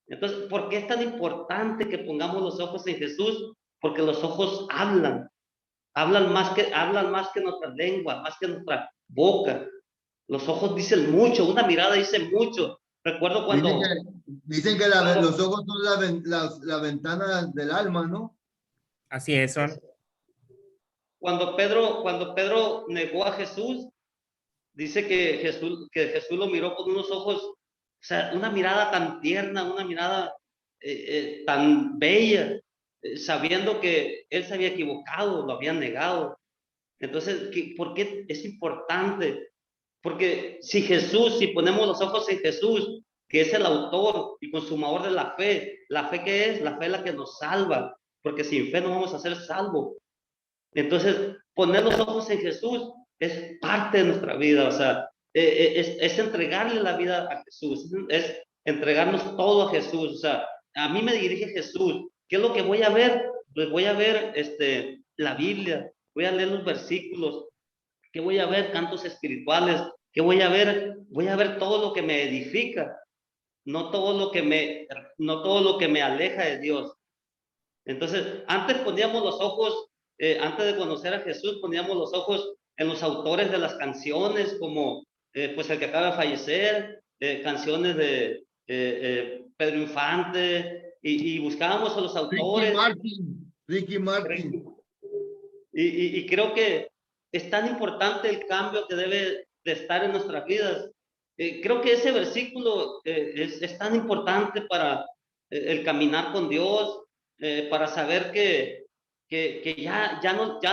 Entonces, ¿por qué es tan importante que pongamos los ojos en Jesús? Porque los ojos hablan más que nuestra lengua, más que nuestra boca. Los ojos dicen mucho, una mirada dice mucho. Recuerdo Dicen que los cuando ojos son la ventana del alma, ¿no? Así es, son. cuando Pedro negó a Jesús, dice que Jesús lo miró con unos ojos, o sea, una mirada tan tierna, una mirada tan bella, sabiendo que él se había equivocado, lo había negado. Entonces, ¿por qué es importante? Porque si ponemos los ojos en Jesús, que es el autor y consumador de la fe que es, la fe es la que nos salva, porque sin fe no vamos a ser salvos. Entonces, poner los ojos en Jesús es parte de nuestra vida, o sea, es entregarle la vida a Jesús, es entregarnos todo a Jesús, o sea, a mí me dirige Jesús. ¿Qué es lo que voy a ver? Pues voy a ver la Biblia, voy a leer los versículos, ¿qué voy a ver? Cantos espirituales, ¿qué voy a ver? Voy a ver todo lo que me edifica, no todo lo que me aleja de Dios. Entonces, antes poníamos los ojos, antes de conocer a Jesús, poníamos los ojos en los autores de las canciones, como pues el que acaba de fallecer, canciones de Pedro Infante, y buscábamos a los Ricky autores. Martin, Ricky Martin. Y creo que es tan importante el cambio que debe de estar en nuestras vidas. Creo que ese versículo es tan importante para el caminar con Dios, para saber que ya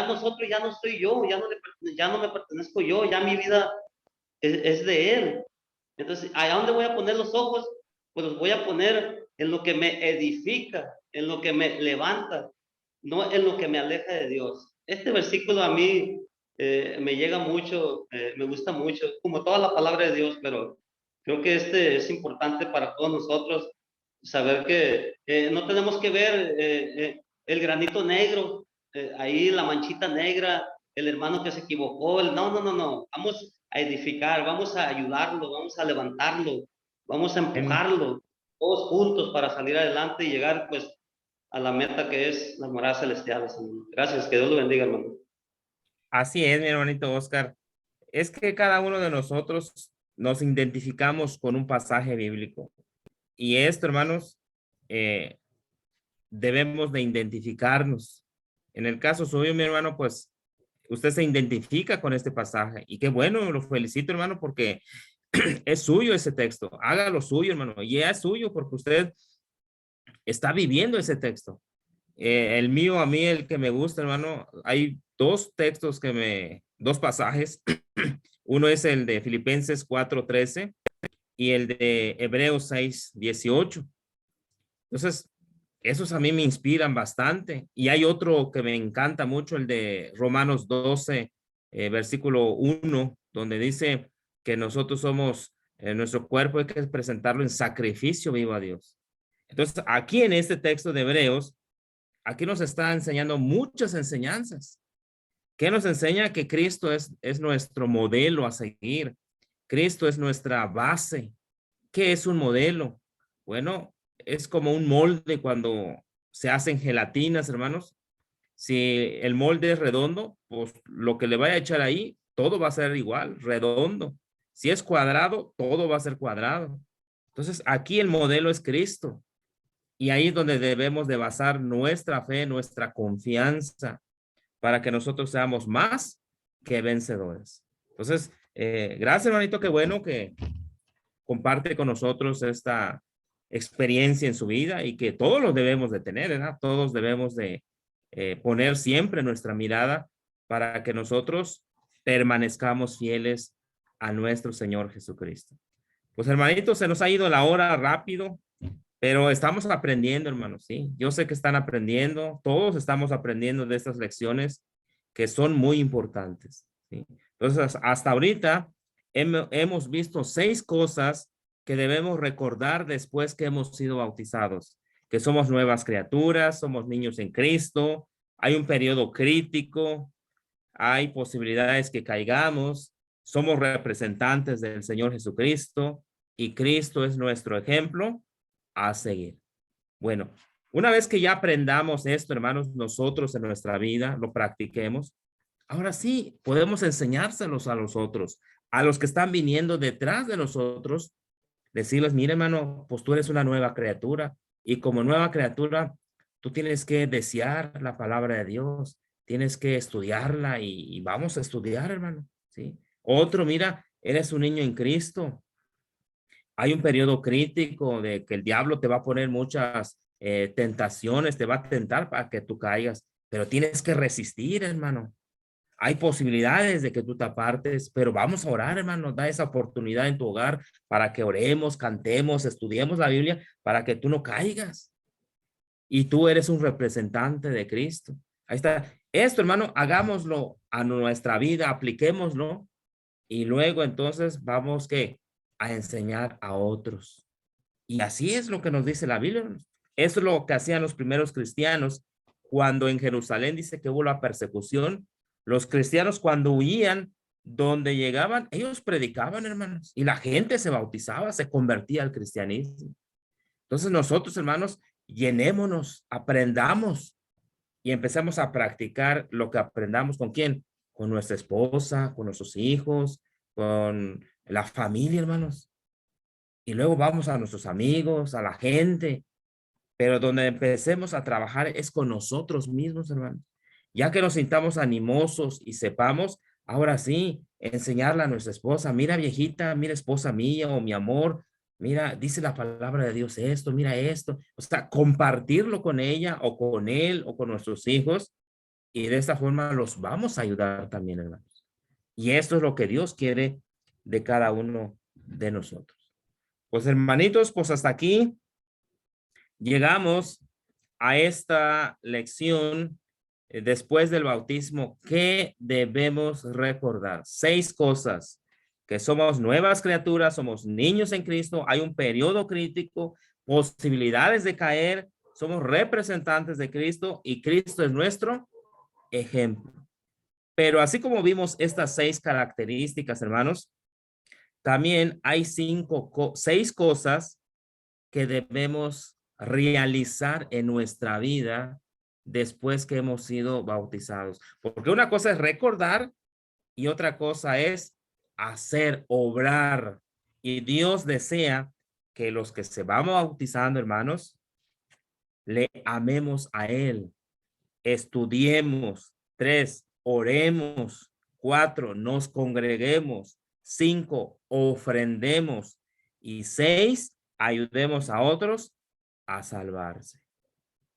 nosotros, ya no soy yo, ya no me pertenezco yo, ya mi vida es de Él. Entonces, ¿a dónde voy a poner los ojos? Pues los voy a poner en lo que me edifica, en lo que me levanta, no en lo que me aleja de Dios. Este versículo a mí me llega mucho, me gusta mucho, como toda la palabra de Dios, pero creo que este es importante para todos nosotros, saber que no tenemos que ver el granito negro, ahí la manchita negra, el hermano que se equivocó, no, vamos a edificar, vamos a ayudarlo, vamos a levantarlo, vamos a empujarlo, todos juntos para salir adelante y llegar pues a la meta que es las moradas celestiales. Gracias, que Dios lo bendiga, hermano. Así es, mi hermanito Oscar. Es que cada uno de nosotros nos identificamos con un pasaje bíblico. Y esto, hermanos, debemos de identificarnos. En el caso suyo, mi hermano, pues usted se identifica con este pasaje. Y qué bueno, lo felicito, hermano, porque es suyo ese texto. Haga lo suyo, hermano. Y es suyo porque usted está viviendo ese texto. El mío, a mí, el que me gusta, hermano, hay dos textos dos pasajes. Uno es el de Filipenses 4:13 y el de Hebreos 6:18. Entonces, esos a mí me inspiran bastante. Y hay otro que me encanta mucho, el de Romanos 12, versículo 1, donde dice que nosotros somos, nuestro cuerpo hay que presentarlo en sacrificio vivo a Dios. Entonces, aquí en este texto de Hebreos, aquí nos está enseñando muchas enseñanzas. ¿Qué nos enseña? Que Cristo es nuestro modelo a seguir. Cristo es nuestra base. ¿Qué es un modelo? Bueno, es como un molde cuando se hacen gelatinas, hermanos. Si el molde es redondo, pues lo que le vaya a echar ahí, todo va a ser igual, redondo. Si es cuadrado, todo va a ser cuadrado. Entonces, aquí el modelo es Cristo. Y ahí es donde debemos de basar nuestra fe, nuestra confianza, para que nosotros seamos más que vencedores. Entonces, gracias, hermanito, qué bueno que comparte con nosotros esta experiencia en su vida y que todos lo debemos de tener, ¿verdad? Todos debemos de poner siempre nuestra mirada para que nosotros permanezcamos fieles a nuestro Señor Jesucristo. Pues, hermanito, se nos ha ido la hora rápido, pero estamos aprendiendo, hermanos, ¿sí? Yo sé que están aprendiendo, todos estamos aprendiendo de estas lecciones que son muy importantes, ¿sí? Entonces, hasta ahorita hemos visto 6 cosas que debemos recordar después que hemos sido bautizados, que somos nuevas criaturas, somos niños en Cristo, hay un periodo crítico, hay posibilidades que caigamos, somos representantes del Señor Jesucristo y Cristo es nuestro ejemplo a seguir. Bueno, una vez que ya aprendamos esto, hermanos, nosotros en nuestra vida lo practiquemos, ahora sí podemos enseñárselos a los otros, a los que están viniendo detrás de nosotros, decirles, mira, hermano, pues tú eres una nueva criatura y como nueva criatura, tú tienes que desear la palabra de Dios, tienes que estudiarla y vamos a estudiar, hermano, ¿sí? Otro, mira, eres un niño en Cristo. Hay un periodo crítico de que el diablo te va a poner muchas tentaciones, te va a tentar para que tú caigas, pero tienes que resistir, hermano. Hay posibilidades de que tú te apartes, pero vamos a orar, hermano. Da esa oportunidad en tu hogar para que oremos, cantemos, estudiemos la Biblia para que tú no caigas. Y tú eres un representante de Cristo. Ahí está. Esto, hermano, hagámoslo a nuestra vida, apliquémoslo y luego entonces vamos ¿qué? A enseñar a otros. Y así es lo que nos dice la Biblia. Eso es lo que hacían los primeros cristianos cuando en Jerusalén dice que hubo la persecución. Los cristianos cuando huían, donde llegaban, ellos predicaban, hermanos, y la gente se bautizaba, se convertía al cristianismo. Entonces nosotros, hermanos, llenémonos, aprendamos y empecemos a practicar lo que aprendamos. ¿Con quién? Con nuestra esposa, con nuestros hijos, con la familia, hermanos. Y luego vamos a nuestros amigos, a la gente. Pero donde empecemos a trabajar es con nosotros mismos, hermanos. Ya que nos sintamos animosos y sepamos, ahora sí, enseñarle a nuestra esposa, mira viejita, mira esposa mía o mi amor, mira, dice la palabra de Dios esto, mira esto. O sea, compartirlo con ella o con él o con nuestros hijos Y de esta forma los vamos a ayudar también, hermanos. Y esto es lo que Dios quiere de cada uno de nosotros. Pues hermanitos, pues hasta aquí llegamos a esta lección después del bautismo. ¿Qué debemos recordar? 6 cosas: que somos nuevas criaturas, somos niños en Cristo, hay un periodo crítico, posibilidades de caer, somos representantes de Cristo y Cristo es nuestro ejemplo. Pero así como vimos estas 6 características, hermanos, también hay 6 cosas que debemos realizar en nuestra vida después que hemos sido bautizados. Porque una cosa es recordar y otra cosa es hacer, obrar. Y Dios desea que los que se van bautizando, hermanos, le amemos a Él, estudiemos. 3, oremos. 4, nos congreguemos. 5, ofrendemos. Y 6, ayudemos a otros a salvarse.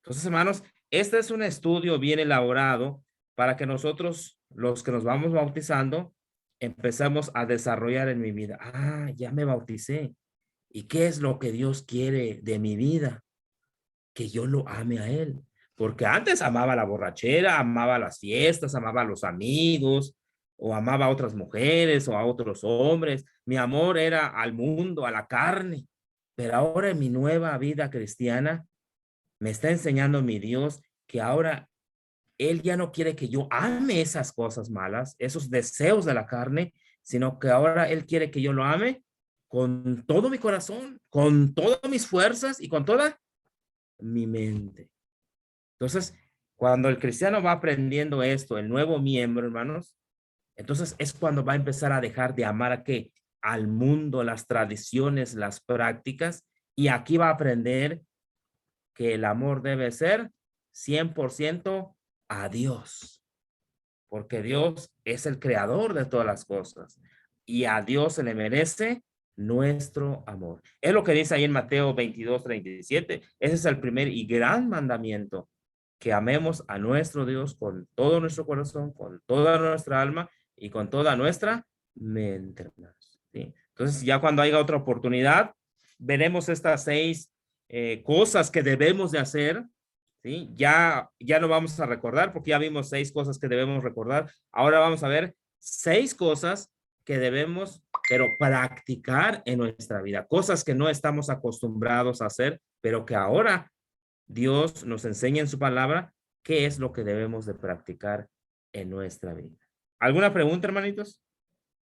Entonces, hermanos, este es un estudio bien elaborado para que nosotros, los que nos vamos bautizando, empezamos a desarrollar en mi vida. Ah, ya me bauticé. ¿Y qué es lo que Dios quiere de mi vida? Que yo lo ame a Él. Porque antes amaba la borrachera, amaba las fiestas, amaba a los amigos, o amaba a otras mujeres o a otros hombres. Mi amor era al mundo, a la carne. Pero ahora en mi nueva vida cristiana, me está enseñando mi Dios que ahora Él ya no quiere que yo ame esas cosas malas, esos deseos de la carne, sino que ahora Él quiere que yo lo ame con todo mi corazón, con todas mis fuerzas y con toda mi mente. Entonces, cuando el cristiano va aprendiendo esto, el nuevo miembro, hermanos, entonces es cuando va a empezar a dejar de amar a qué, al mundo, las tradiciones, las prácticas, y aquí va a aprender que el amor debe ser 100% a Dios, porque Dios es el creador de todas las cosas y a Dios se le merece nuestro amor. Es lo que dice ahí en Mateo 22:37. Ese es el primer y gran mandamiento, que amemos a nuestro Dios con todo nuestro corazón, con toda nuestra alma y con toda nuestra mente. ¿Sí? Entonces, ya cuando haya otra oportunidad, veremos estas 6 cosas que debemos de hacer. ¿Sí? Ya no vamos a recordar porque ya vimos 6 cosas que debemos recordar. Ahora vamos a ver 6 cosas que debemos, pero practicar en nuestra vida. Cosas que no estamos acostumbrados a hacer, pero que ahora Dios nos enseña en su palabra qué es lo que debemos de practicar en nuestra vida. ¿Alguna pregunta, hermanitos?